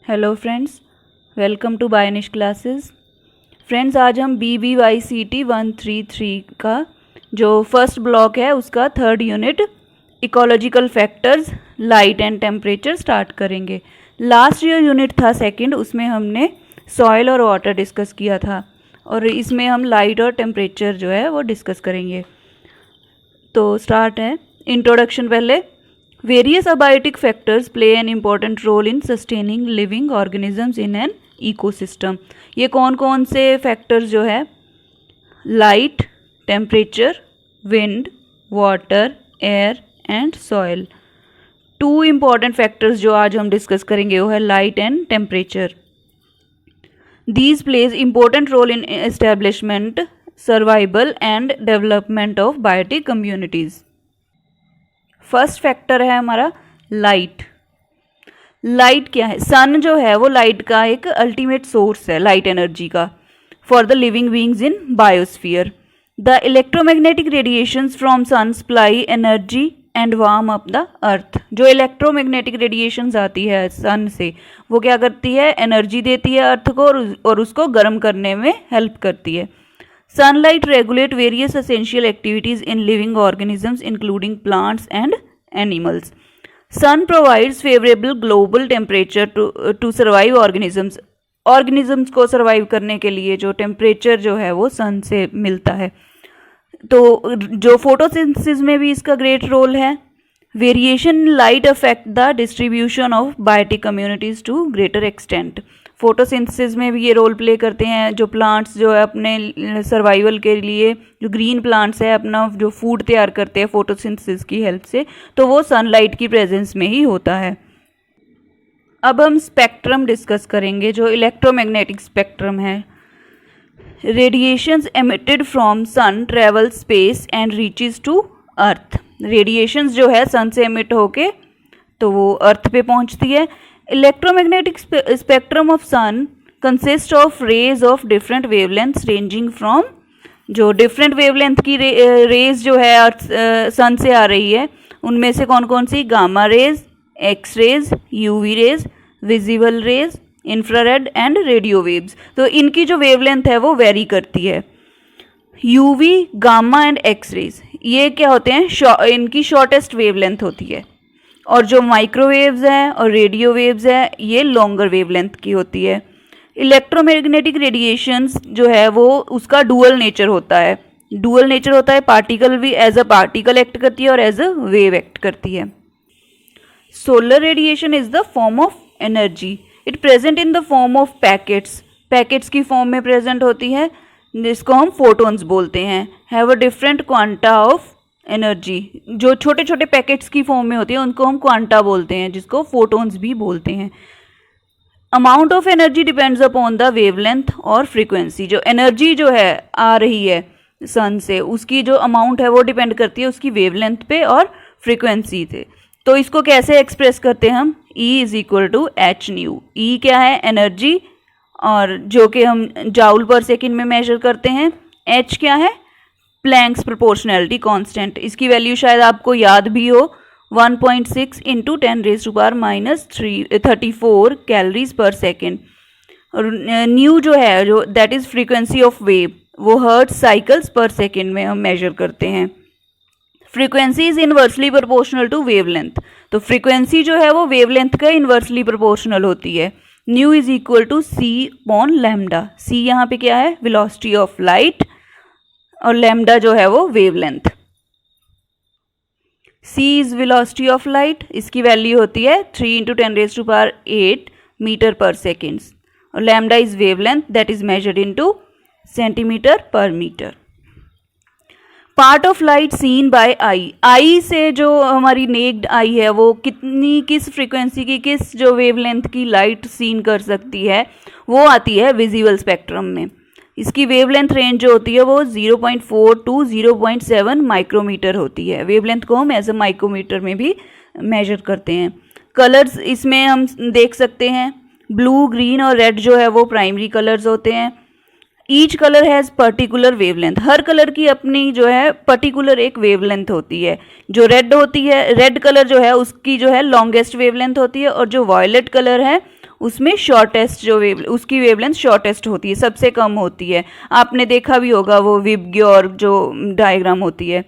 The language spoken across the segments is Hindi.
हेलो फ्रेंड्स, वेलकम टू बायनिश क्लासेस। फ्रेंड्स, आज हम BBYCT 133 का जो फर्स्ट ब्लॉक है उसका third unit ecological factors light and temperature start करेंगे। लास्ट जो यूनिट था सेकंड, उसमें हमने सॉइल और वाटर डिस्कस किया था और इसमें हम लाइट और टेम्परेचर जो है वो डिस्कस करेंगे। तो स्टार्ट है इंट्रोडक्शन। पहले various abiotic factors play an important role in sustaining living organisms in an ecosystem. ये कौन कौन से फैक्टर्स जो है? Light, temperature, wind, water, air and soil. Two important factors जो आज हम डिस्कस करेंगे वो है light and temperature. These plays important role in establishment, survival and development of biotic communities. First factor है हमारा लाइट। लाइट क्या है? सन जो है वो लाइट का एक अल्टीमेट सोर्स है लाइट एनर्जी का for the living beings in biosphere. The electromagnetic radiations from sun supply energy and warm up the earth. जो इलेक्ट्रोमैग्नेटिक रेडिएशंस आती है सन से वो क्या करती है? एनर्जी देती है अर्थ को और उसको गर्म करने में हेल्प करती है। Sunlight regulate various essential activities in living organisms including plants and animals. Sun provides favorable global temperature to survive organisms. Organisms को survive करने के लिए जो temperature जो है वो sun से मिलता है। तो जो photosynthesis में भी इसका great role है। Variation in light affect the distribution of biotic communities to greater extent. Photosynthesis में भी ये रोल प्ले करते हैं। जो प्लांट्स जो है अपने सर्वाइवल के लिए, जो ग्रीन प्लांट्स है अपना जो फूड तैयार करते हैं फोटोसिंथेसिस की हेल्प से, तो वो सनलाइट की प्रेजेंस में ही होता है। अब हम स्पेक्ट्रम डिस्कस करेंगे जो इलेक्ट्रोमैग्नेटिक स्पेक्ट्रम है। Radiations emitted from sun travel space and reaches to earth. Radiations जो है सन से एमिट होके तो वो अर्थ पे पहुंचती है। Electromagnetic spectrum of sun consists of rays of different wavelengths ranging from, जो different wavelength की रेज जो है अर्थ सन से आ रही है उनमें से कौन कौन सी? Gamma rays, X rays, UV rays, visible rays, infrared and radio waves. तो इनकी जो वेवलेंथ है वो वेरी करती है। UV, gamma and X rays ये क्या होते हैं? इनकी शॉर्टेस्ट वेवलेंथ होती है और जो माइक्रोवेव्स हैं और रेडियो वेव्स हैं ये लॉन्गर वेवलेंथ की होती है। इलेक्ट्रोमैग्नेटिक रेडिएशंस जो है वो उसका डुअल नेचर होता है। डुअल नेचर होता है, पार्टिकल भी एज अ पार्टिकल एक्ट करती है और एज अ वेव एक्ट करती है। Solar radiation is the form of energy. It present in the form of packets. Packets की फॉर्म में प्रेजेंट होती है जिसको हम फोटोन्स बोलते हैं। Have a different quanta of energy. जो छोटे छोटे पैकेट्स की फॉर्म में होती है उनको हम क्वांटा बोलते हैं, जिसको फोटोन्स भी बोलते हैं। Amount of energy depends upon the wavelength और फ्रीक्वेंसी। जो एनर्जी जो है आ रही है सन से उसकी जो अमाउंट है वो डिपेंड करती है उसकी वेवलेंथ पे और फ्रीक्वेंसी से। तो इसको कैसे एक्सप्रेस करते हैं हम? E is equal to H nu. E क्या है? एनर्जी, और जो कि हम जाउल पर सेकेंड में मेजर करते हैं। एच क्या है? Planck's proportionality constant. इसकी वैल्यू शायद आपको याद भी हो, 1.6 इंटू 10⁻³ कैलोरीज पर सेकेंड। और न्यू जो है जो that is frequency of wave, वो हर्ट्ज साइकिल्स पर सेकेंड में हम मेजर करते हैं। Frequency is inversely proportional to wavelength. तो फ्रीक्वेंसी जो है वो वेवलेंथ का इनवर्सली प्रोपोर्शनल होती है। Nu is equal to C upon lambda. C यहाँ पे क्या है? वेलोसिटी ऑफ लाइट, और लैम्डा जो है वो wavelength. c is velocity of light, इसकी वैल्यू होती है 3 × 10⁸ मीटर पर सेकेंड, और lambda is wavelength that is measured into centimetre per metre. Part of light seen by eye. Eye से जो हमारी नेक्ड आई है वो किस फ्रीक्वेंसी की, किस जो वेवलेंथ की लाइट सीन कर सकती है वो आती है विजिबल स्पेक्ट्रम में। इसकी वेवलेंथ रेंज जो होती है वो 0.4 टू 0.7 माइक्रोमीटर होती है। वेवलेंथ को हम एज अ माइक्रोमीटर में भी मेजर करते हैं। कलर्स इसमें हम देख सकते हैं, ब्लू, ग्रीन और रेड जो है वो प्राइमरी कलर्स होते हैं। Each colour has particular wavelength. Her colour की अपनी जो है पर्टिकुलर एक वेवलेंथ होती है। जो रेड होती है, रेड कलर जो है उसकी जो है लॉन्गेस्ट वेवलेंथ होती है, और जो वायलेट कलर है उसमें शॉर्टेस्ट जो उसकी वेवलेंथ शॉर्टेस्ट होती है, सबसे कम होती है। आपने देखा भी होगा वो विबग्योर जो डायग्राम होती है।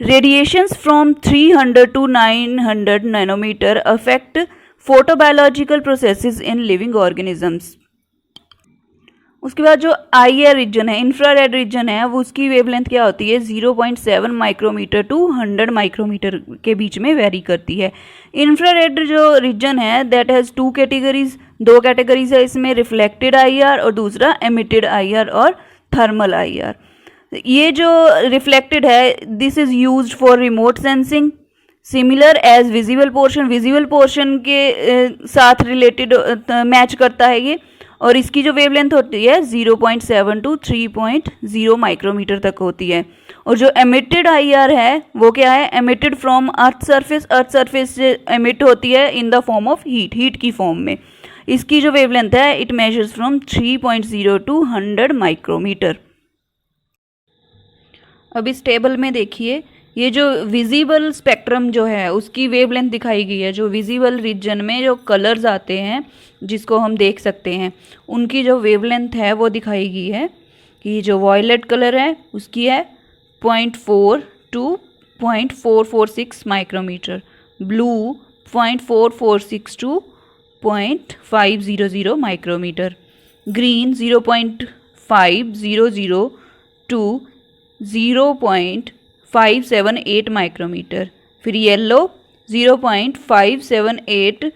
Radiations from 300 to 900 nanometre affect photobiological processes in living organisms. उसके बाद जो IR रीजन है, इंफ्रारेड रीजन है, वो उसकी वेवलेंथ क्या होती है 0.7 माइक्रोमीटर टू 100 माइक्रोमीटर के बीच में वेरी करती है। इंफ्रारेड जो रीजन है दैट हैज़ टू कैटेगरीज, दो कैटेगरीज है इसमें, रिफ्लेक्टेड IR और दूसरा एमिटेड IR और थर्मल IR। ये जो रिफ्लेक्टेड है this is used for remote sensing similar as visible portion, visible portion के साथ रिलेटेड मैच करता है ये, और इसकी जो वेवलेंथ होती है 0.7 to 3.0 माइक्रोमीटर तक होती है। और जो एमिटेड IR है वो क्या है, emitted from earth surface, earth surface से एमिट होती है in the form of heat, heat की फॉर्म में। इसकी जो वेवलेंथ है it measures from 3.0 to 100 micrometre. अब इस टेबल में देखिए ये जो विजिबल स्पेक्ट्रम जो है उसकी वेवलेंथ दिखाई गई है। जो विजिबल रीजन में जो कलर्स आते हैं जिसको हम देख सकते हैं उनकी जो वेवलेंथ है वो दिखाई गई है कि जो वॉयलेट कलर है उसकी है 0.4 to 0.446 micrometre, blue 0.446 to 0.500 micrometre, green 0.500 to 0.578 micrometre, फिर yellow 0.578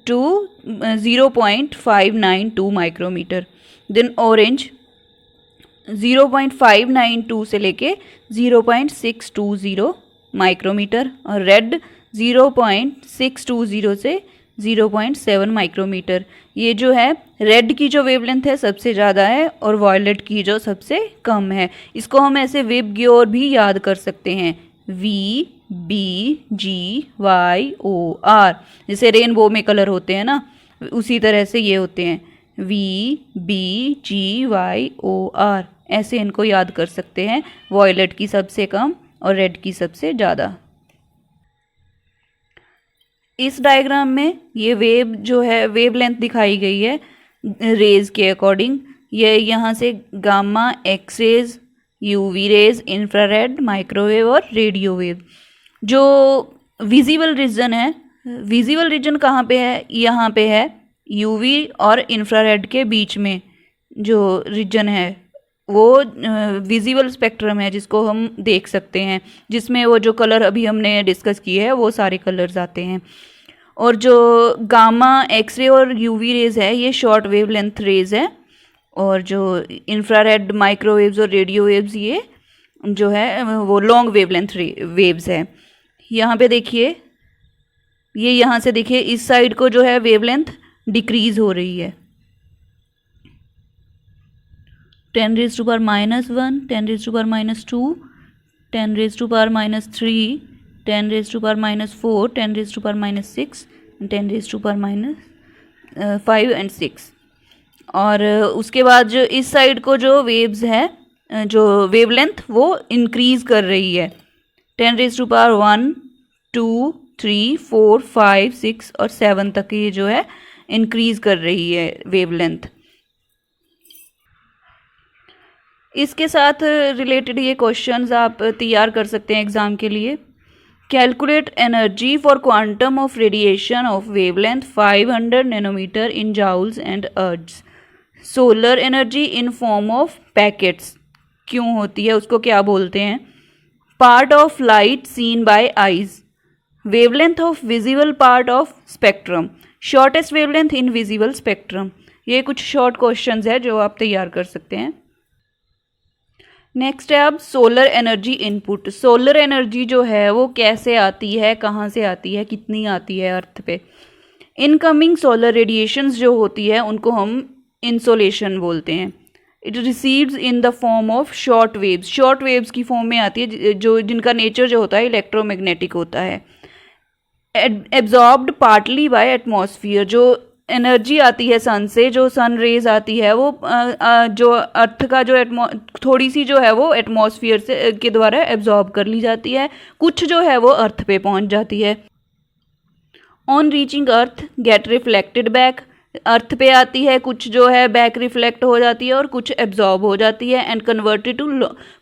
to 0.592 micrometre, then orange 0.592 से लेके 0.620 माइक्रोमीटर और रेड 0.620 से 0.7 माइक्रोमीटर। ये जो है रेड की जो वेवलेंथ है सबसे ज़्यादा है और वॉयलेट की जो सबसे कम है। इसको हम ऐसे विबग्योर भी याद कर सकते हैं, VBGYOR, जैसे रेनबो में कलर होते हैं ना उसी तरह से ये होते हैं VBGYOR, ऐसे इनको याद कर सकते हैं, वॉयलेट की सबसे कम और रेड की सबसे ज़्यादा। इस डायग्राम में ये वेव जो है वेवलेंथ दिखाई गई है रेज के अकॉर्डिंग। ये यहाँ से gamma, X rays, UV rays, infrared, microwave और रेडियो वेव। जो विजिबल रीजन है, विजिबल रीजन कहाँ पे है, यहाँ पे है यूवी और इंफ्रारेड के बीच में जो रीजन है वो विजिबल स्पेक्ट्रम है जिसको हम देख सकते हैं, जिसमें वो जो कलर अभी हमने डिस्कस किए हैं वो सारे कलर्स आते हैं। और जो गामा, एक्सरे और यूवी रेज है ये शॉर्ट वेवलेंथ रेज है, और जो इंफ्रारेड, माइक्रोवेव्स और रेडियो वेव्स ये जो है वो लॉन्ग वेवलेंथ वेव्स है। यहाँ पे देखिए ये यहाँ से देखिए इस साइड को जो है वेवलेंथ डिक्रीज हो रही है, 10⁻⁻⁻1, 10⁻⁻2, 10⁻⁻3, 10⁻⁻4, 10⁻⁻6, 10⁻⁻5 एंड 6। और उसके बाद जो इस साइड को जो वेव्स है जो वेवलेंथ वो इंक्रीज कर रही है, 10⁻1, 2, 3, 4, 5, 6 और 7 तक ये जो है इंक्रीज कर रही है वेवलेंथ। इसके साथ रिलेटेड ये क्वेश्चंस आप तैयार कर सकते हैं एग्जाम के लिए। Calculate energy for quantum of radiation of wavelength 500 nanometre in joules and ergs. Solar energy in form of packets क्यों होती है, उसको क्या बोलते हैं। Part of light seen by eyes, wavelength of visible part of spectrum, shortest wavelength in visible spectrum. ये कुछ शॉर्ट क्वेश्चंस है जो आप तैयार कर सकते हैं। नेक्स्ट है अब solar energy input. Solar energy जो है वो कैसे आती है, कहाँ से आती है, कितनी आती है अर्थ पे। इनकमिंग सोलर रेडिएशंस जो होती है उनको हम इंसोलेशन बोलते हैं। It receives in the form of short waves, short waves की फॉर्म में आती है जो जिनका नेचर जो होता है इलेक्ट्रोमैग्नेटिक होता है। एब्जॉर्ब्ड पार्टली बाय एटमॉस्फेयर, जो एनर्जी आती है सन से, जो सन रेज आती है वो जो अर्थ का जो थोड़ी सी जो है वो एटमॉस्फेयर से के द्वारा एब्जॉर्ब कर ली जाती है, कुछ जो है वो अर्थ पे पहुंच जाती है। On reaching earth get reflected back, earth पे आती है, कुछ जो है बैक रिफ्लेक्ट हो जाती है और कुछ एब्जॉर्ब हो जाती है एंड कन्वर्टेड टू,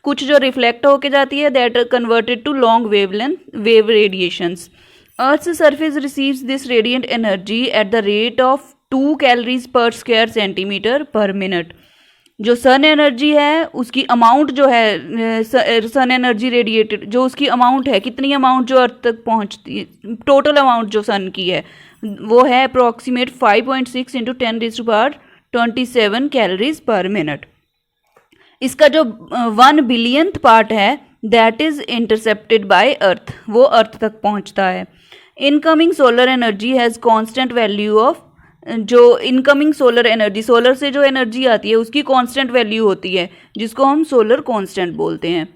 कुछ जो रिफ्लेक्ट होके जाती है that converted to long wave radiations. Earth's surface receives this radiant energy at the rate of 2 calories per square centimeter per minute। जो सन एनर्जी है उसकी अमाउंट जो है, सन एनर्जी रेडिएटेड जो उसकी अमाउंट है, कितनी अमाउंट जो अर्थ तक पहुंचती है, टोटल अमाउंट जो सन की है वो है अप्रॉक्सीमेट 5.6 इंटू 10⁻27 कैलोरीज पर मिनट। इसका जो 1 बिलियंथ पार्ट है दैट इज इंटरसेप्टेड बाय अर्थ, वो अर्थ तक पहुंचता है। Incoming solar energy has constant value of, जो इनकमिंग सोलर एनर्जी, सोलर से जो एनर्जी आती है उसकी कांस्टेंट वैल्यू होती है जिसको हम सोलर कांस्टेंट बोलते हैं।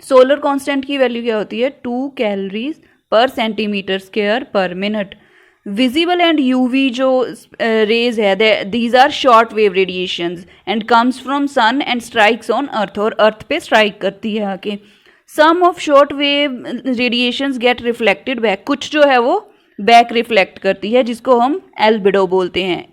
सोलर कांस्टेंट की वैल्यू क्या होती है? 2 calories per centimetre square per minute. Visible and UV जो रेज है these are short wave radiations and comes from sun and strikes on earth, और अर्थ पे स्ट्राइक करती है आके। Some of short wave radiations get reflected back, कुछ जो है वो बैक रिफ्लेक्ट करती है जिसको हम एल्बिडो बोलते हैं।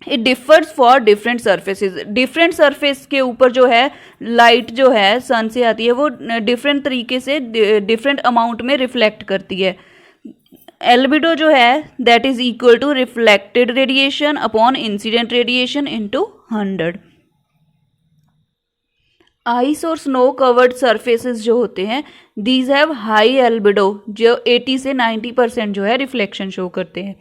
It differs for different surfaces, different surface के ऊपर जो है लाइट जो है सन से आती है वो डिफरेंट तरीके से डिफरेंट अमाउंट में रिफ्लेक्ट करती है। एल्बिडो जो है that is equal to reflected radiation upon incident radiation into 100। Ice और स्नो कवर्ड सरफेसेस जो होते हैं दीज हैव हाई एल्बिडो, जो 80 से 90% जो है रिफ्लेक्शन शो करते हैं,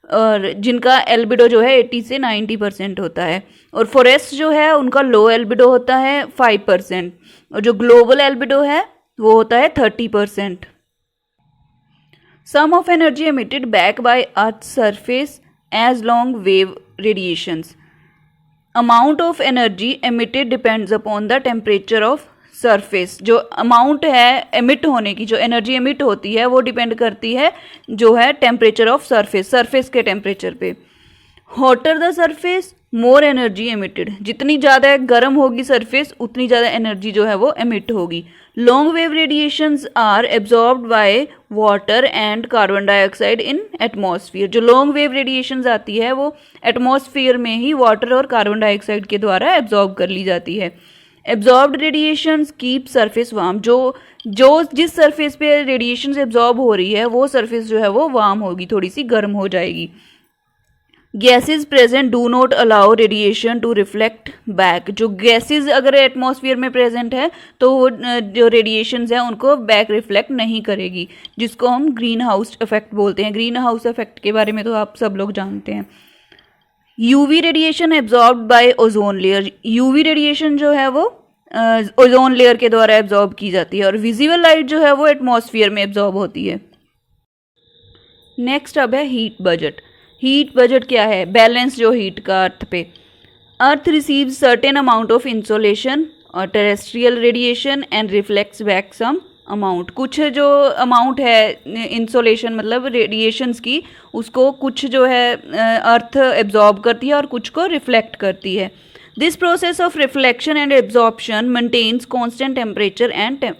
और जिनका एल्बिडो जो है 80 से 90% होता है। और फॉरेस्ट जो है उनका लो एल्बिडो होता है 5%, और जो ग्लोबल एल्बिडो है वो होता है 30%। Some of energy emitted back by Earth's surface as long wave radiations. Amount of energy emitted depends upon the temperature of surface। जो अमाउंट है एमिट होने की, जो एनर्जी एमिट होती है वो डिपेंड करती है जो है टेम्परेचर ऑफ सरफेस, सरफेस के टेम्परेचर पे। Hotter the surface more energy emitted, जितनी ज़्यादा गर्म होगी सरफेस उतनी ज़्यादा एनर्जी जो है वो एमिट होगी। Long wave radiations are absorbed by water and carbon dioxide in atmosphere. जो लॉन्ग वेव रेडिएशंस आती है वो एटमॉस्फेयर में ही वाटर और कार्बन डाइऑक्साइड के द्वारा एब्जॉर्ब कर ली जाती है। Absorbed radiations keep surface warm, जो जिस सरफेस पे रेडिएशंस एब्जॉर्ब हो रही है वो सरफेस जो है वो वार्म होगी, थोड़ी सी गर्म हो जाएगी। Gases present do not allow radiation to reflect back, जो गैसेज अगर एटमॉस्फेयर में प्रेजेंट है तो वो जो रेडिएशंस हैं उनको बैक रिफ्लेक्ट नहीं करेगी, जिसको हम ग्रीन हाउस इफेक्ट बोलते हैं। ग्रीन हाउस इफेक्ट के बारे में तो आप सब लोग जानते हैं। UV radiation absorbed bye ozone layer, UV radiation जो है वो ओजोन लेयर के द्वारा एब्जॉर्ब की जाती है, और विजिबल लाइट जो है वो एटमॉस्फेयर में एब्जॉर्ब होती है। नेक्स्ट अब है हीट बजट। हीट बजट क्या है? बैलेंस जो हीट का अर्थ पे। Earth receives certain amount of insolation और terrestrial radiation and reflects back some amount. कुछ जो अमाउंट है इंसोलेशन मतलब रेडिएशंस की, उसको कुछ जो है अर्थ एब्जॉर्ब करती है और कुछ को रिफ्लेक्ट करती है। This process of reflection and absorption maintains constant temperature and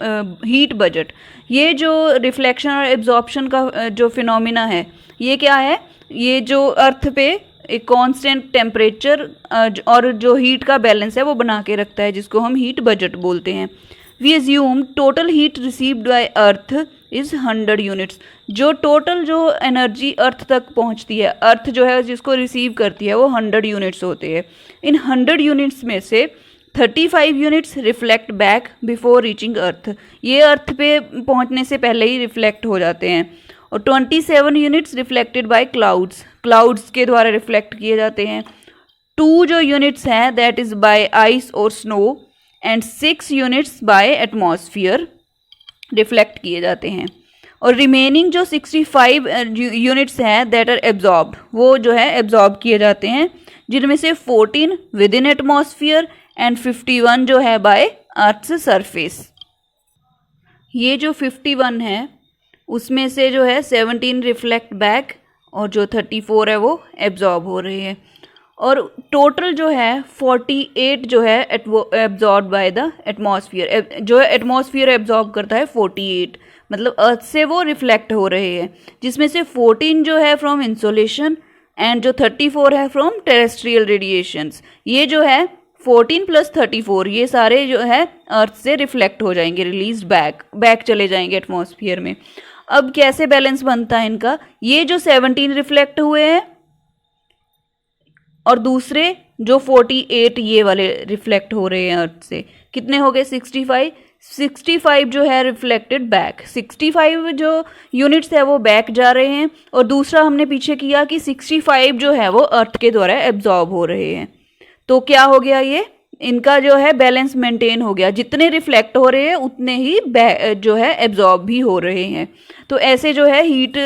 heat budget. ये जो रिफ्लेक्शन और एब्जॉर्प्शन का जो फिनोमिना है ये क्या है? ये जो अर्थ पे एक कांस्टेंट टेम्परेचर और जो हीट का बैलेंस है वो बना के रखता है, जिसको हम हीट बजट बोलते हैं। We assume total heat received by earth is 100 units. जो टोटल जो एनर्जी अर्थ तक पहुंचती है, अर्थ जो है जिसको रिसीव करती है वो 100 यूनिट्स होते हैं। इन 100 यूनिट्स में से 35 units reflect back before reaching earth, ये अर्थ पे पहुंचने से पहले ही रिफ्लेक्ट हो जाते हैं। और 27 units reflected by clouds, clouds के द्वारा रिफ्लेक्ट किए जाते हैं। 2 जो यूनिट्स हैं दैट इज़ बाय आइस और snow, and 6 units by atmosphere reflect किए जाते हैं। और रिमेनिंग जो 65 यूनिट्स हैं दैट आर एब्जॉर्ब्ड, वो जो है एब्जॉर्ब किए जाते हैं, जिनमें से 14 विद इन एटमॉस्फेयर एंड 51 जो है बाय अर्थ्स सरफेस। ये जो 51 है उसमें से जो है 17 रिफ्लेक्ट बैक और जो 34 है वो एब्जॉर्ब हो रहे हैं। और टोटल जो है 48 जो है एब्जॉर्ब बाय द एटमॉस्फियर, जो एटमॉस्फियर एब्जॉर्ब करता है 48, मतलब अर्थ से वो रिफ्लेक्ट हो रहे हैं, जिसमें से 14 जो है फ्रॉम इंसोलेशन एंड जो 34 है फ्रॉम टेरेस्ट्रियल रेडिएशंस। ये जो है 14 + 34 ये सारे जो है अर्थ से रिफ्लेक्ट हो जाएंगे, रिलीज बैक चले जाएंगे एटमॉस्फियर में। अब कैसे बैलेंस बनता है इनका, ये जो 17 रिफ्लेक्ट हुए हैं और दूसरे जो 48 ये वाले रिफ्लेक्ट हो रहे हैं अर्थ से, कितने हो गए 65 जो है रिफ्लेक्टेड बैक, 65 जो यूनिट्स है वो बैक जा रहे हैं, और दूसरा हमने पीछे किया कि 65 जो है वो अर्थ के द्वारा एब्जॉर्ब हो रहे हैं। तो क्या हो गया, ये इनका जो है बैलेंस मेंटेन हो गया, जितने रिफ्लेक्ट हो रहे हैं उतने ही जो है एब्जॉर्ब भी हो रहे हैं। तो ऐसे जो है हीट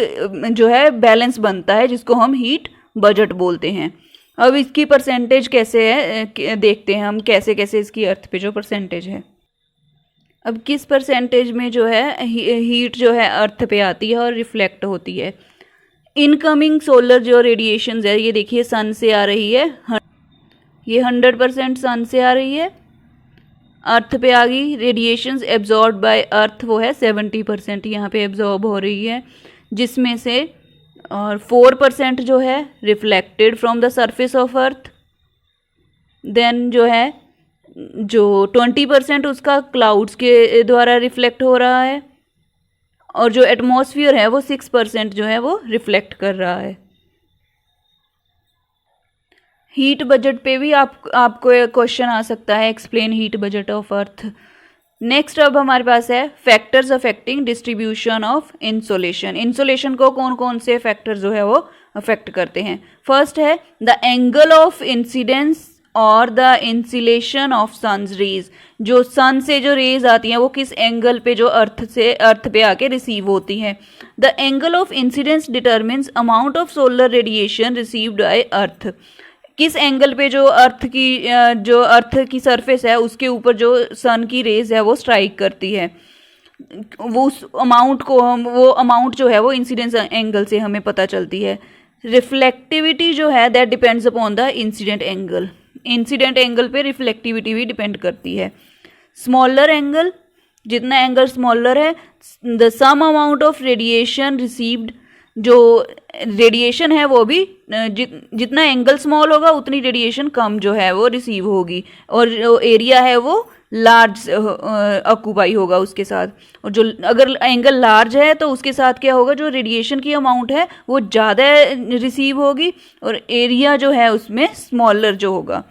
जो है बैलेंस बनता है, जिसको हम हीट बजट बोलते हैं। अब इसकी परसेंटेज कैसे है देखते हैं हम, कैसे कैसे इसकी अर्थ पे जो परसेंटेज है। अब किस परसेंटेज में जो है हीट जो है अर्थ पे आती है और रिफ्लेक्ट होती है। इनकमिंग सोलर जो रेडिएशंस है, ये देखिए सन से आ रही है, ये 100% सन से आ रही है, अर्थ पे आ गई। रेडिएशंस एब्जॉर्ब बाय अर्थ वो है 70% यहाँ पे एब्जॉर्ब हो रही है, जिसमें से और 4% जो है reflected from the surface of earth. Then जो है जो 20% उसका क्लाउड्स के द्वारा रिफ्लेक्ट हो रहा है, और जो एटमॉस्फियर है वो 6% जो है वो रिफ्लेक्ट कर रहा है। हीट बजट पे भी आपको एक क्वेश्चन आ सकता है, explain heat budget of earth. Next अब हमारे पास है factors affecting distribution of insolation. Insolation को कौन कौन से फैक्टर जो है वो अफेक्ट करते हैं। फर्स्ट है द एंगल ऑफ इंसिडेंस और द इंसिलेशन ऑफ सन्स रेज, जो सन से जो रेज आती हैं वो किस एंगल पे जो अर्थ पे आके रिसीव होती हैं। The angle of incidence determines amount of solar radiation received by earth, किस एंगल पे जो अर्थ की सरफेस है उसके ऊपर जो सन की रेज है वो स्ट्राइक करती है, वो उस अमाउंट को वो अमाउंट जो है वो इंसिडेंस एंगल से हमें पता चलती है। रिफ्लेक्टिविटी जो है that depends upon the incident angle, incident angle पे रिफ्लेक्टिविटी भी डिपेंड करती है। स्मॉलर एंगल, जितना एंगल स्मॉलर है, the sum amount of radiation received, जो रेडिएशन है वो भी जितना एंगल स्मॉल होगा उतनी रेडिएशन कम जो है वो रिसीव होगी, और जो एरिया है वो लार्ज ऑक्यूपाई होगा उसके साथ। और जो अगर एंगल लार्ज है तो उसके साथ क्या होगा, जो रेडिएशन की अमाउंट है वो ज़्यादा रिसीव होगी, और एरिया जो है उसमें स्मॉलर जो होगा।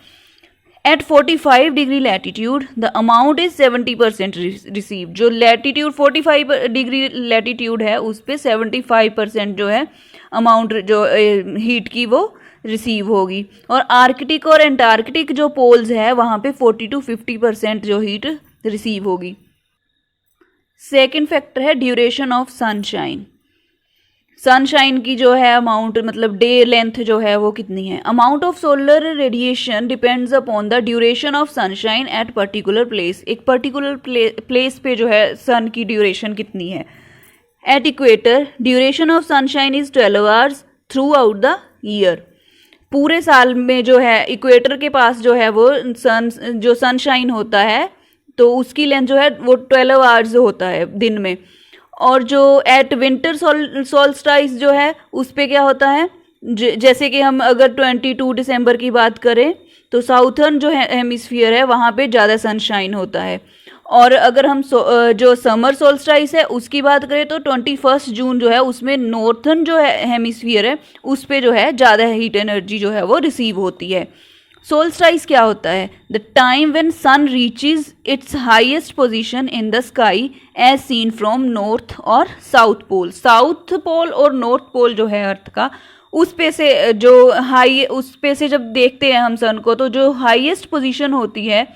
At 45 degree latitude the amount is 70% receive, जो लैटीट्यूड 45 डिग्री लैटीट्यूड है उस पर 75% जो है अमाउंट जो हीट की वो रिसीव होगी। और आर्कटिक और एंटार्कटिक जो पोल्स है वहाँ पे 40 to 50% जो हीट रिसीव होगी। सेकेंड फैक्टर है ड्यूरेशन ऑफ सनशाइन, सनशाइन की जो है अमाउंट, मतलब डे लेंथ जो है वो कितनी है। Amount of solar radiation depends upon the duration of sunshine at particular place, एक पर्टिकुलर प्लेस पे जो है सन की ड्यूरेशन कितनी है। At equator duration of sunshine is 12 hours through out the year, पूरे साल में जो है इक्वेटर के पास जो है वो सनशाइन होता है तो उसकी लेंथ जो है वो 12 आवर्स होता है दिन में। और जो एट विंटर सोल्स्टाइस जो है उस पे क्या होता है, जैसे कि हम अगर 22 दिसंबर की बात करें तो साउथर्न जो हेमिस्फीयर है वहाँ पे ज़्यादा सनशाइन होता है। और अगर हम जो समर सोल्स्टाइस है उसकी बात करें तो 21 जून जो है उसमें नॉर्थर्न जो है हेमिस्फीयर है उस पे जो है ज़्यादा हीट एनर्जी जो है वो रिसीव होती है। सोल्स्टाइस क्या होता है, the time when sun reaches its highest position in the sky as seen from north और साउथ पोल। साउथ पोल और नॉर्थ पोल जो है अर्थ का, उस पे से जो उस पे से जब देखते हैं हम सन को तो जो हाईएस्ट पोजीशन होती है,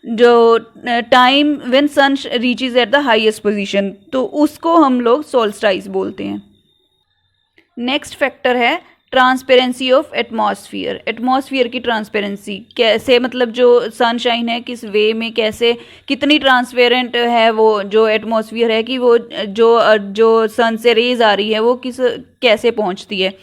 जो time when sun reaches at the highest position, तो उसको हम लोग सोल्स्टाइस बोलते हैं। नेक्स्ट फैक्टर है ट्रांसपेरेंसी ऑफ एटमॉस्फियर, एटमॉस्फियर की ट्रांसपेरेंसी कैसे, मतलब जो सनशाइन है किस वे में कैसे कितनी ट्रांसपेरेंट है वो जो एटमॉस्फियर है, कि वो जो सन से रेज आ रही है वो कैसे पहुंचती है।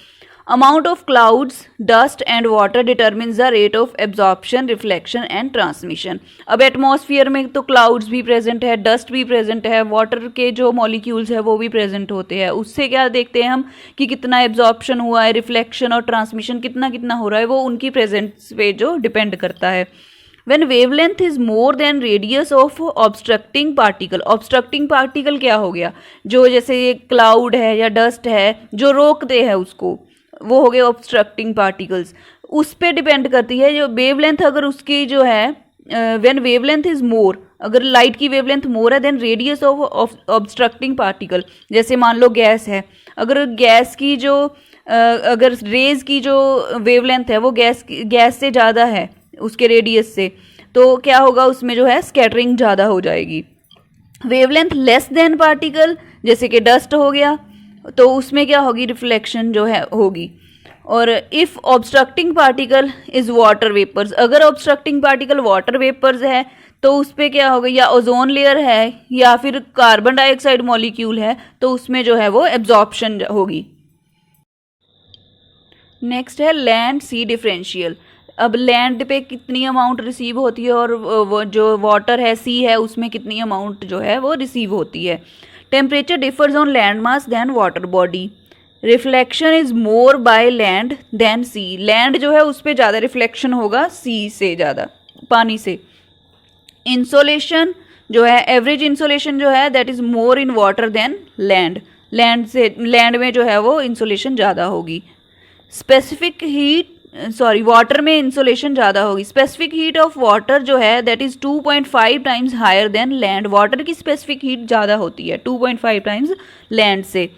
Amount of clouds, dust and water determines the rate of absorption, reflection and transmission. अब एटमॉस्फेयर में तो क्लाउड्स भी प्रेजेंट है, डस्ट भी प्रेजेंट है, वाटर के जो मॉलिक्यूल्स है वो भी प्रेजेंट होते हैं। उससे क्या देखते हैं हम कि कितना एब्जॉर्प्शन हुआ है, रिफ्लेक्शन और ट्रांसमिशन कितना कितना हो रहा है, वो उनकी प्रेजेंस पे जो डिपेंड करता है। When wavelength is more than radius of obstructing particle क्या हो गया, जो जैसे ये क्लाउड है या डस्ट है जो रोकते हैं उसको, वो हो गए ऑब्स्ट्रक्टिंग पार्टिकल्स। उस पर डिपेंड करती है जो वेवलेंथ, अगर उसकी जो है व्हेन वेवलेंथ इज मोर, अगर लाइट की वेवलेंथ मोर है than radius of obstructing particle, जैसे मान लो गैस है, अगर गैस की जो अगर रेज की जो वेवलेंथ है वो गैस से ज़्यादा है उसके रेडियस से, तो क्या होगा उसमें जो है स्कैटरिंग ज़्यादा हो जाएगी। वेवलेंथ लेस देन पार्टिकल जैसे कि डस्ट हो गया, तो उसमें क्या होगी, रिफ्लेक्शन जो है होगी। और if obstructing particle is water vapours, अगर ऑब्स्ट्रक्टिंग पार्टिकल वाटर वेपर्स है तो उस पर क्या होगा, या ओजोन लेयर है या फिर कार्बन डाइऑक्साइड मॉलिक्यूल है, तो उसमें जो है वो एब्जॉर्प्शन होगी। नेक्स्ट है लैंड सी डिफरेंशियल। अब लैंड पे कितनी अमाउंट रिसीव होती है और वो जो वाटर है सी है उसमें कितनी अमाउंट जो है वो रिसीव होती है। Temperature differs on land mass than water body. Reflection is more by land than sea, land जो है उस पर ज़्यादा रिफ्लेक्शन होगा सी से ज़्यादा, पानी से। इंसोलेशन जो है, एवरेज इंसोलेशन जो है that is more in water than land, land में जो है वो इंसोलेशन ज़्यादा होगी। स्पेसिफिक हीट वाटर में इंसोलेशन ज़्यादा होगी। स्पेसिफिक हीट ऑफ वाटर जो है that is 2.5 times higher than land, water की स्पेसिफिक हीट ज़्यादा होती है 2.5 टाइम्स लैंड से।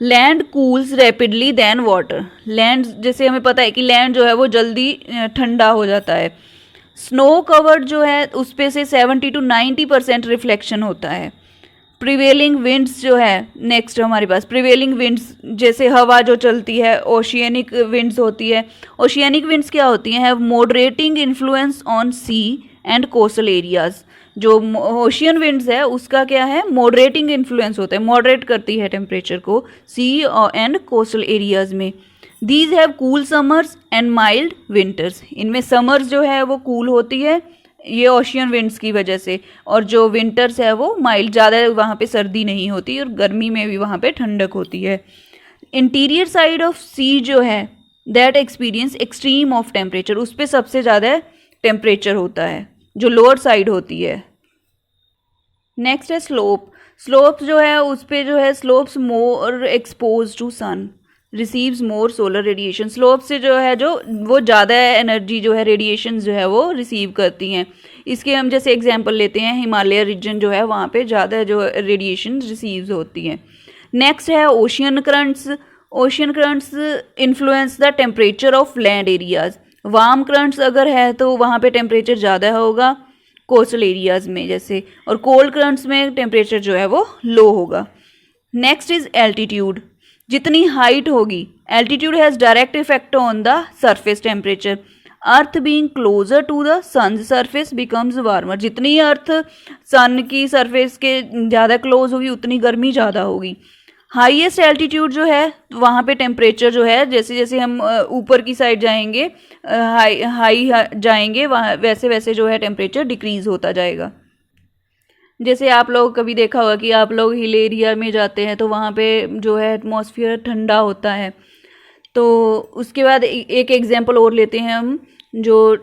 Land cools rapidly than water, land जैसे हमें पता है कि लैंड जो है वो जल्दी ठंडा हो जाता है। स्नो कवर्ड जो है उस पे से 70 to 90% रिफ्लेक्शन होता है। प्रिवेलिंग विंड्स जो है नेक्स्ट हमारे पास, प्रिवेलिंग विंड्स जैसे हवा जो चलती है, ओशियनिक विंड्स होती है। ओशियनिक विंड्स क्या होती हैं, have moderating influence on sea and coastal areas. जो ओशियन विंड्स है उसका क्या है, मॉडरेटिंग इन्फ्लुएंस होता है, मॉडरेट करती है टेम्परेचर को सी एंड कोस्टल एरियाज में। These have cool summers and mild winters, इनमें समर्स जो है वो कूल होती है ये ओशियन विंड्स की वजह से, और जो विंटर्स है वो माइल्ड, ज़्यादा वहाँ पे सर्दी नहीं होती और गर्मी में भी वहाँ पे ठंडक होती है। इंटीरियर साइड ऑफ सी जो है that experience extreme of temperature, उस पर सबसे ज़्यादा टेम्परेचर होता है जो लोअर साइड होती है। नेक्स्ट है स्लोप। स्लोप जो है उस पर जो है slopes more expose to sun, receives more solar radiation. Slope से जो है जो वो ज़्यादा एनर्जी जो है रेडिएशन जो है वो रिसीव करती हैं। इसके हम जैसे एग्जांपल लेते हैं हिमालय रीजन जो है वहाँ पे ज़्यादा जो रेडिएशन रिसीव्स होती हैं। नेक्स्ट है ocean currents. Ocean currents influence the temperature of land areas. Warm currents अगर है तो वहाँ पे टेम्परेचर ज़्यादा होगा कोस्टल एरियाज़ में जैसे, और कोल्ड करंट्स में टेम्परेचर जो है वो लो होगा। Next is altitude. जितनी हाइट होगी, altitude has direct effect on the surface temperature. Earth being closer to the sun surface becomes warmer. जितनी अर्थ सन की सरफेस के ज़्यादा क्लोज होगी उतनी गर्मी ज़्यादा होगी। हाईएस्ट एल्टीट्यूड जो है वहाँ पे टेम्परेचर जो है जैसे जैसे हम ऊपर की साइड जाएंगे, हाई जाएंगे, वहाँ वैसे वैसे जो है टेम्परेचर डिक्रीज़ होता जाएगा। जैसे आप लोग कभी देखा होगा कि आप लोग हिल एरिया में जाते हैं तो वहाँ पे जो है एटमॉस्फेयर ठंडा होता है। तो उसके बाद एक एग्जांपल और लेते हैं हम, जो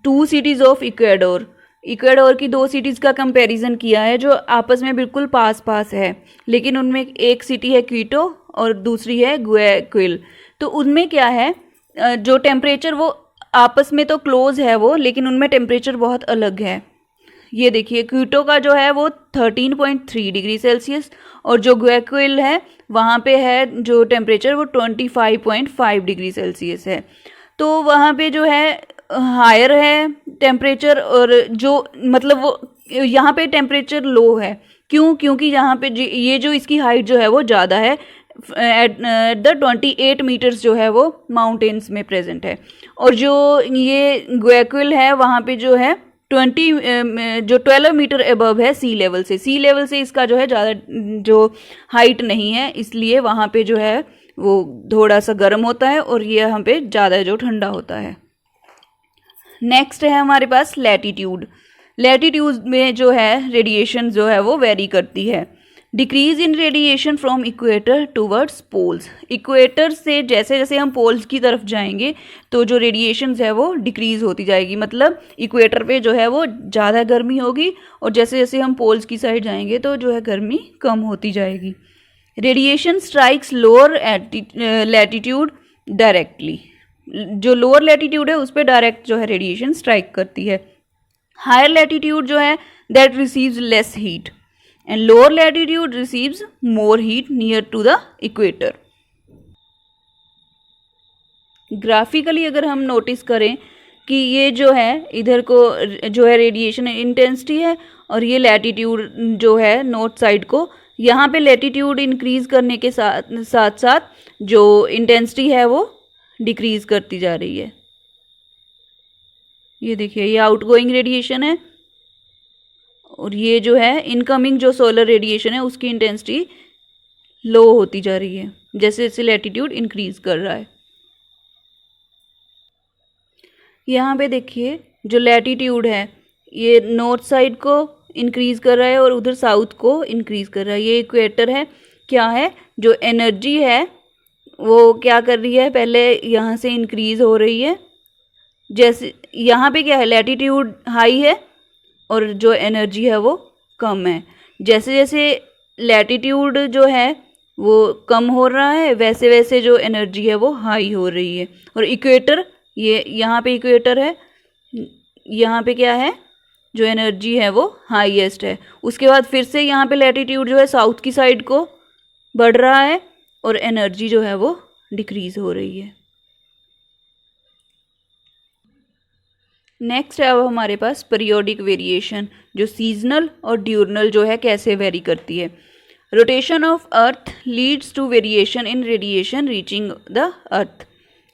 2 सिटीज़ ऑफ इक्वाडोर की 2 सिटीज़ का कंपैरिजन किया है जो आपस में बिल्कुल पास पास है, लेकिन उनमें एक सिटी है क्विटो और दूसरी है गुयाक्विल। तो उनमें क्या है, जो टेम्परेचर वो आपस में तो क्लोज है वो, लेकिन उनमें टेम्परेचर बहुत अलग है। ये देखिए क्विटो का जो है वो 13.3 डिग्री सेल्सियस और जो गुयाक्विल है वहाँ पे है जो टेम्परेचर वो 25.5 डिग्री सेल्सियस है। तो वहाँ पे जो है हायर है टेम्परेचर, और जो मतलब वो यहाँ पे टेम्परेचर लो है। क्योंकि यहाँ पे ये जो इसकी हाइट जो है वो ज़्यादा है, एट द 28 मीटर्स जो है वो माउंटेन्स में प्रेजेंट है, और जो ये गुयाक्विल है वहाँ पे जो है 12 मीटर अबव है सी लेवल से। सी लेवल से इसका जो है ज़्यादा जो हाइट नहीं है, इसलिए वहाँ पे जो है वो थोड़ा सा गर्म होता है और ये यहाँ पे ज़्यादा जो ठंडा होता है। नेक्स्ट है हमारे पास लैटिट्यूड। लैटिट्यूड में जो है रेडिएशन जो है वो वेरी करती है। Decrease in radiation from equator towards poles. Equator से जैसे जैसे हम पोल्स की तरफ जाएंगे तो जो रेडिएशन है वो डिक्रीज होती जाएगी, मतलब इक्वेटर पे जो है वो ज़्यादा गर्मी होगी और जैसे जैसे हम पोल्स की साइड जाएंगे तो जो है गर्मी कम होती जाएगी। Radiation strikes lower latitude directly. जो लोअर लैटिट्यूड है उस पर डायरेक्ट जो है रेडिएशन स्ट्राइक करती है। हायर लैटिट्यूड जो है that receives less heat and lower latitude receives more heat near to the equator. Graphically अगर हम नोटिस करें कि ये जो है इधर को जो है रेडिएशन इंटेंसिटी है और ये लैटिट्यूड जो है नॉर्थ साइड को, यहाँ पे लैटिट्यूड इंक्रीज करने के साथ साथ जो इंटेंसिटी है वो डिक्रीज करती जा रही है। ये देखिए ये आउटगोइंग रेडिएशन है और ये जो है इनकमिंग जो सोलर रेडिएशन है उसकी इंटेंसिटी लो होती जा रही है जैसे जैसे लैटिट्यूड इंक्रीज कर रहा है। यहाँ पे देखिए जो लैटिट्यूड है ये नॉर्थ साइड को इंक्रीज कर रहा है और उधर साउथ को इंक्रीज कर रहा है। ये इक्वेटर है, क्या है जो एनर्जी है वो क्या कर रही है, पहले यहाँ से इंक्रीज हो रही है। जैसे यहाँ पे क्या है लैटिट्यूड हाई है और जो एनर्जी है वो कम है। जैसे जैसे लैटिट्यूड जो है वो कम हो रहा है वैसे वैसे जो एनर्जी है वो हाई हो रही है। और इक्वेटर, ये यहाँ पे इक्वेटर है, यहाँ पे क्या है जो एनर्जी है वो हाईएस्ट है। उसके बाद फिर से यहाँ पे लैटिट्यूड जो है साउथ की साइड को बढ़ रहा है और एनर्जी जो है वो डिक्रीज हो रही है। नेक्स्ट है अब हमारे पास पीरियोडिक वेरिएशन, जो सीजनल और ड्यूरनल जो है कैसे वेरी करती है। Rotation of earth leads to variation in radiation reaching the earth.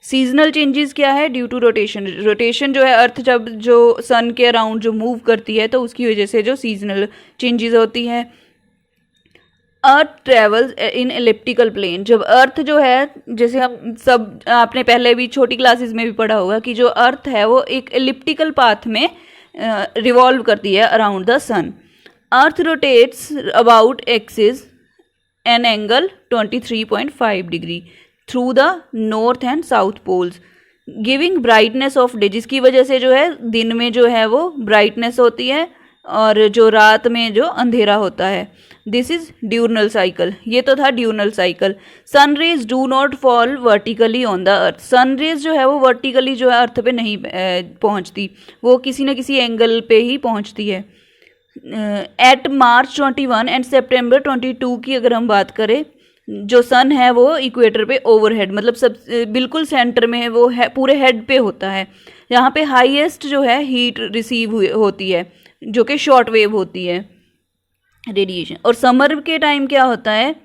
Seasonal changes क्या है, ड्यू टू रोटेशन। रोटेशन जो है अर्थ जब जो सन के अराउंड जो मूव करती है तो उसकी वजह से जो सीजनल चेंजेस होती है। अर्थ ट्रेवल्स इन एलिप्टिकल प्लेन। जब अर्थ जो है, जैसे हम सब आपने पहले भी छोटी क्लासेस में भी पढ़ा होगा कि जो अर्थ है वो एक एलिप्टिकल पाथ में रिवॉल्व करती है around the sun. Earth rotates about axis an angle 23.5 degree through the north and south poles giving brightness of day, जिसकी वजह से जो है दिन में जो है वो ब्राइटनेस होती है और जो रात में जो अंधेरा होता है। This is diurnal cycle. ये तो था diurnal cycle. Sun rays do not fall vertically on the earth. Sun rays जो है वो वर्टिकली जो है अर्थ पे नहीं पहुंचती, वो किसी न किसी एंगल पे ही पहुंचती है। एट मार्च 21 एंड सितंबर 22 की अगर हम बात करें, जो सन है वो इक्वेटर पे ओवरहेड, मतलब सब बिल्कुल सेंटर में है, वो है पूरे हेड पे होता है। यहाँ पे हाईएस्ट जो है हीट रिसीव होती है जो कि शॉर्ट वेव होती है रेडिएशन। और समर के टाइम क्या होता है,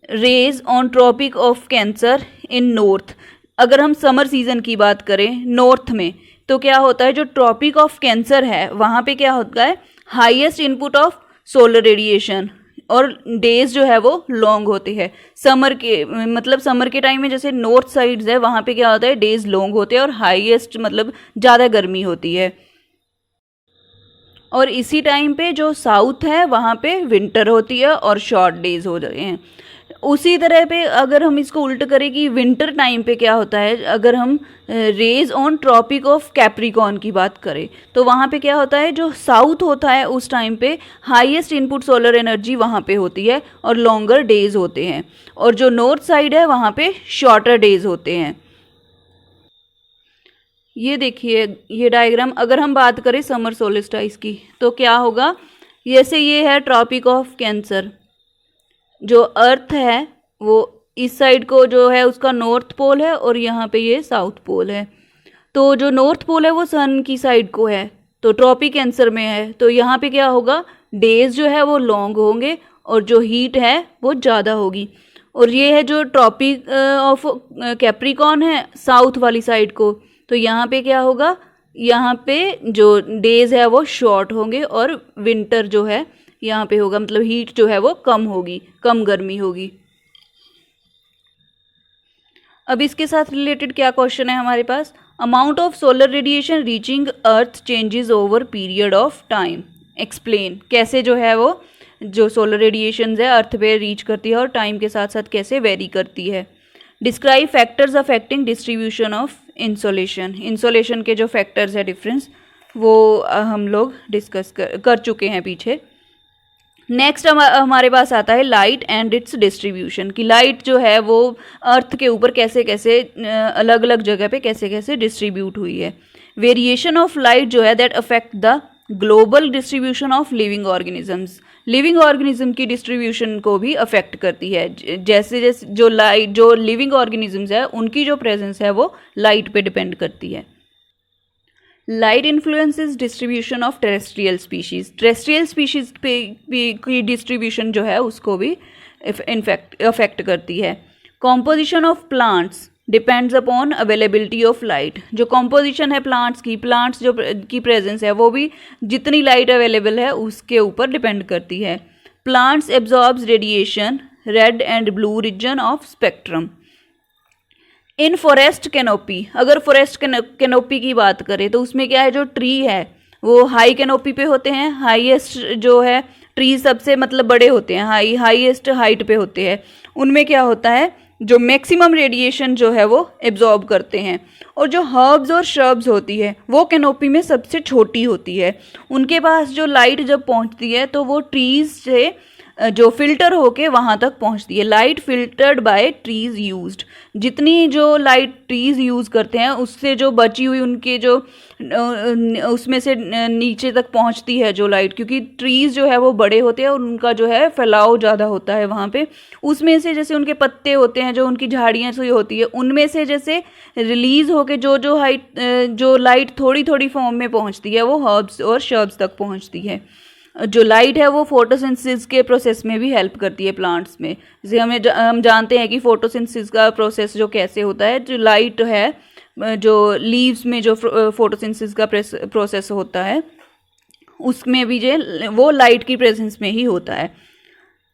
rays on Tropic of Cancer in north. अगर हम समर सीजन की बात करें नॉर्थ में तो क्या होता है, जो ट्रॉपिक ऑफ कैंसर है वहाँ पे क्या होता है, highest input of solar radiation और डेज जो है वो लॉन्ग होते हैं। समर के मतलब समर के टाइम में जैसे नॉर्थ साइड्स है वहाँ पे क्या होता है, डेज लॉन्ग होते हैं और हाईएस्ट मतलब ज़्यादा गर्मी होती है। और इसी टाइम पे जो साउथ है वहाँ पे विंटर होती है और शॉर्ट डेज हो रहे हैं। उसी तरह पे अगर हम इसको उल्ट करें कि विंटर टाइम पे क्या होता है, अगर हम rays on Tropic of Capricorn की बात करें तो वहाँ पे क्या होता है, जो साउथ होता है उस टाइम पे हाईएस्ट इनपुट सोलर एनर्जी वहाँ पे होती है और लॉन्गर डेज होते हैं, और जो नॉर्थ साइड है वहाँ पे शॉर्टर डेज होते हैं। ये देखिए ये डायग्राम, अगर हम बात करें समर सोलिस्टिस की तो क्या होगा, जैसे ये है ट्रॉपिक ऑफ कैंसर, जो अर्थ है वो इस साइड को जो है उसका नॉर्थ पोल है और यहाँ पे ये साउथ पोल है। तो जो नॉर्थ पोल है वो सन की साइड को है तो ट्रॉपिक कैंसर में है, तो यहाँ पे क्या होगा, डेज जो है वो लॉन्ग होंगे और जो हीट है वो ज़्यादा होगी। और ये है जो ट्रॉपिक ऑफ कैप्रिकॉर्न है साउथ वाली साइड को, तो यहाँ पे क्या होगा, यहाँ पे जो डेज है वो शॉर्ट होंगे और विंटर जो है यहाँ पे होगा, मतलब हीट जो है वो कम होगी, कम गर्मी होगी। अब इसके साथ रिलेटेड क्या क्वेश्चन है हमारे पास, amount of solar radiation reaching earth changes over period of time, explain, कैसे जो है वो जो सोलर रेडिएशन है अर्थ पे रीच करती है और टाइम के साथ साथ कैसे वेरी करती है। Describe factors affecting distribution of insolation, insolation के जो फैक्टर्स है डिफरेंस वो हम लोग डिस्कस कर चुके हैं पीछे। नेक्स्ट हमारे पास आता है लाइट एंड इट्स डिस्ट्रीब्यूशन, कि लाइट जो है वो अर्थ के ऊपर कैसे कैसे अलग अलग जगह पे कैसे कैसे डिस्ट्रीब्यूट हुई है। वेरिएशन ऑफ लाइट जो है that affect the global distribution of living organisms, living organism की डिस्ट्रीब्यूशन को भी अफेक्ट करती है। जैसे जैसे जो लाइट जो लिविंग ऑर्गेनिजम्स है उनकी जो प्रेजेंस है वो लाइट पे डिपेंड करती है। Light influences distribution of terrestrial species, terrestrial species पे की डिस्ट्रीब्यूशन जो है उसको भी इनफैक्ट अफेक्ट करती है। Composition of plants depends upon availability of light, जो कॉम्पोजिशन है प्लांट्स की, प्लांट्स जो की प्रेजेंस है वो भी जितनी लाइट अवेलेबल है उसके ऊपर डिपेंड करती है। Plants absorbs radiation red and blue region of spectrum. In forest canopy, अगर फॉरेस्ट कैनोपी की बात करें तो उसमें क्या है, जो ट्री है वो हाई कैनोपी पे होते हैं, हाईएस्ट जो है ट्री सबसे मतलब बड़े होते हैं, हाईएस्ट हाइट पे होते हैं, उनमें क्या होता है जो मैक्सिमम रेडिएशन जो है वो एब्जॉर्ब करते हैं। और जो हर्ब्स और श्रब्स होती है वो कैनोपी में सबसे छोटी होती है, उनके पास जो लाइट जब पहुंचती है तो वो ट्रीज से जो फिल्टर होके वहाँ तक पहुँचती है। Light filtered by trees used, जितनी जो लाइट ट्रीज यूज़ करते हैं उससे जो बची हुई उनके जो उसमें से नीचे तक पहुँचती है जो लाइट, क्योंकि ट्रीज जो है वो बड़े होते हैं और उनका जो है फैलाव ज़्यादा होता है वहाँ पे, उसमें से जैसे उनके पत्ते होते हैं जो उनकी झाड़ियाँ सी होती है उनमें से जैसे रिलीज होके जो हाइट जो लाइट थोड़ी थोड़ी फॉर्म में पहुँचती है वो हर्ब्स और शर्ब्स तक पहुँचती है। जो लाइट है वो फोटोसिंथेसिस के प्रोसेस में भी हेल्प करती है प्लांट्स में। जैसे हम जानते हैं कि फोटोसिंथेसिस का प्रोसेस जो कैसे होता है, जो लाइट है जो लीव्स में जो फोटोसिंथेसिस का प्रोसेस होता है उसमें भी जो वो लाइट की प्रेजेंस में ही होता है।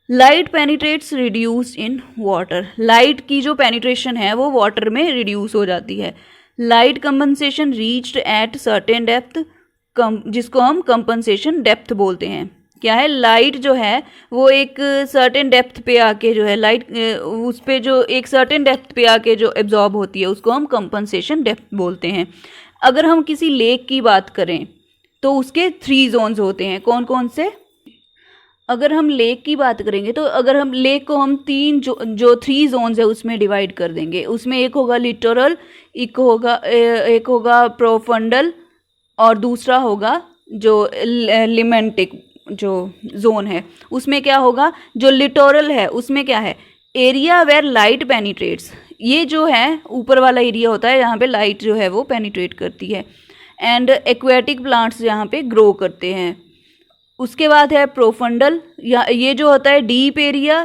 Light penetrates reduce in water, light की जो पेनिट्रेशन है वो वाटर में रिड्यूस हो जाती है। Light compensation reached at certain depth, जिसको हम कंपनसेशन डेप्थ बोलते हैं। क्या है, लाइट जो है वो एक सर्टेन डेप्थ पे आके जो है लाइट उस पे जो एक सर्टेन डेप्थ पे आके जो एब्जॉर्ब होती है उसको हम कंपनसेशन डेप्थ बोलते हैं। अगर हम किसी लेक की बात करें तो उसके 3 जोन्स होते हैं, कौन कौन से? अगर हम लेक की बात करेंगे तो अगर हम लेक को हम 3 जोन्स है उसमें डिवाइड कर देंगे। उसमें एक होगा लिटोरल, एक होगा प्रोफंडल और दूसरा होगा जो लिमेंटिक जो जोन है। उसमें क्या होगा, जो लिटोरल है उसमें क्या है, एरिया वेयर लाइट पेनिट्रेट्स, ये जो है ऊपर वाला एरिया होता है जहाँ पे लाइट जो है वो पेनिट्रेट करती है। एंड एक्वेटिक प्लांट्स यहाँ पे ग्रो करते हैं। उसके बाद है प्रोफंडल, ये जो होता है डीप एरिया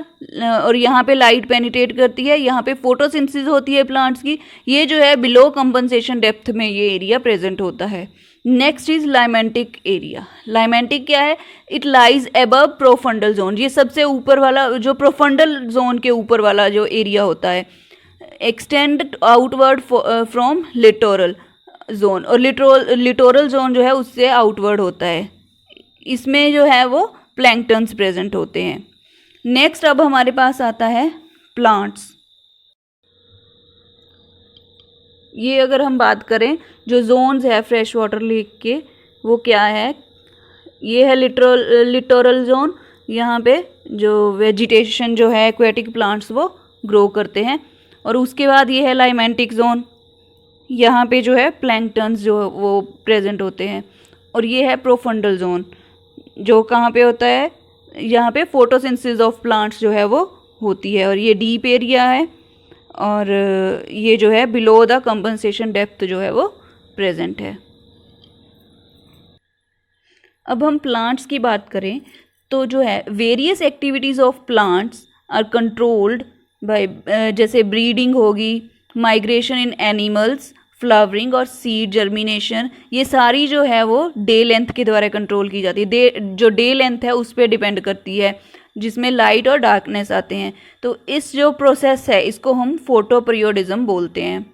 और यहाँ पे लाइट पेनिट्रेट करती है, यहाँ पे फोटोसिंथेसिस होती है प्लांट्स की, ये जो है बिलो कंपनसेशन डेप्थ में ये एरिया प्रेजेंट होता है। Next is limnetic area. Limnetic क्या है, it lies above profundal zone, ये सबसे ऊपर वाला जो प्रोफंडल जोन के ऊपर वाला जो एरिया होता है। Extend outward from littoral zone, और लिटोरल जोन जो है उससे आउटवर्ड होता है, इसमें जो है वो प्लैंक्टन्स प्रेजेंट होते हैं। नेक्स्ट अब हमारे पास आता है प्लांट्स। ये अगर हम बात करें जो जोन्स है फ्रेश वाटर लेक के वो क्या है, ये है लिटोरल जोन, यहाँ पे जो वेजिटेशन जो है एक्वेटिक प्लांट्स वो ग्रो करते हैं। और उसके बाद ये है लाइमेंटिक जोन, यहाँ पे जो है प्लैंक्टन्स जो वो प्रेजेंट होते हैं। और ये है प्रोफंडल जोन जो कहाँ पे होता है, यहाँ पे फोटोसिंथेसिस ऑफ प्लांट्स जो है वो होती है। और ये डीप एरिया है और ये जो है बिलो द कंपनसेशन डेप्थ जो है वो प्रेजेंट है। अब हम प्लांट्स की बात करें तो जो है various activities of plants are controlled by, जैसे ब्रीडिंग होगी, माइग्रेशन इन एनिमल्स, फ्लावरिंग और सीड जर्मिनेशन, ये सारी जो है वो डे लेंथ के द्वारा कंट्रोल की जाती है। जो डे लेंथ है उस पर डिपेंड करती है। जिसमें लाइट और डार्कनेस आते हैं। तो इस जो प्रोसेस है इसको हम फोटो पीरियोडिज्म बोलते हैं।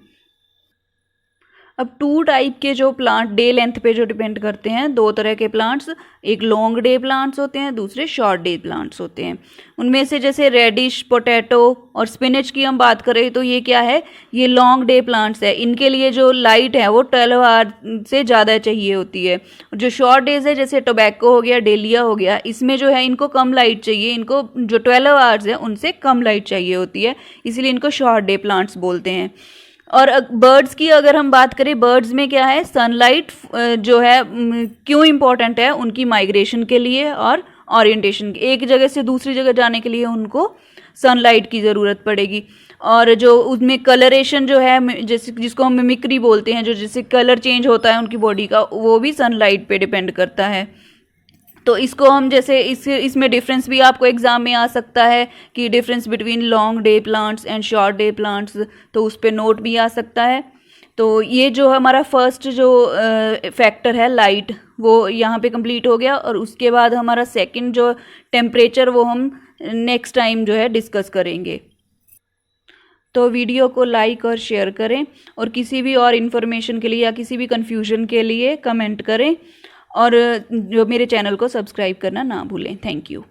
अब 2 टाइप के जो प्लांट डे लेंथ पे जो डिपेंड करते हैं, 2 तरह के प्लांट्स, एक लॉन्ग डे प्लांट्स होते हैं, दूसरे शॉर्ट डे प्लांट्स होते हैं। उनमें से जैसे रेडिश, पोटैटो और स्पिनच की हम बात करें तो ये क्या है, ये लॉन्ग डे प्लांट्स है। इनके लिए जो लाइट है वो 12 आवर से ज़्यादा चाहिए होती है। जो शॉर्ट डेज है जैसे टोबैको हो गया, डेलिया हो गया, इसमें जो है इनको कम लाइट चाहिए, इनको जो 12 आवर्स है उनसे कम लाइट चाहिए होती है, इसलिए इनको शॉर्ट डे प्लांट्स बोलते हैं। और बर्ड्स की अगर हम बात करें, बर्ड्स में क्या है, सनलाइट जो है क्यों इम्पोर्टेंट है, उनकी माइग्रेशन के लिए और ओरिएंटेशन, एक जगह से दूसरी जगह जाने के लिए उनको सनलाइट की ज़रूरत पड़ेगी। और जो उसमें कलरेशन जो है, जैसे जिसको हम मिमिक्री बोलते हैं, जो जैसे कलर चेंज होता है उनकी बॉडी का, वो भी सनलाइट पे डिपेंड करता है। तो इसको हम जैसे इसमें डिफरेंस भी आपको एग्जाम में आ सकता है कि difference between long day plants and short day plants, तो उस पर नोट भी आ सकता है। तो ये जो हमारा फर्स्ट जो फैक्टर है लाइट, वो यहाँ पे कंप्लीट हो गया। और उसके बाद हमारा सेकंड जो टेम्परेचर, वो हम नेक्स्ट टाइम जो है डिस्कस करेंगे। तो वीडियो को लाइक और शेयर करें, और किसी भी और इन्फॉर्मेशन के लिए या किसी भी कन्फ्यूजन के लिए कमेंट करें, और जो मेरे चैनल को सब्सक्राइब करना ना भूलें। Thank you.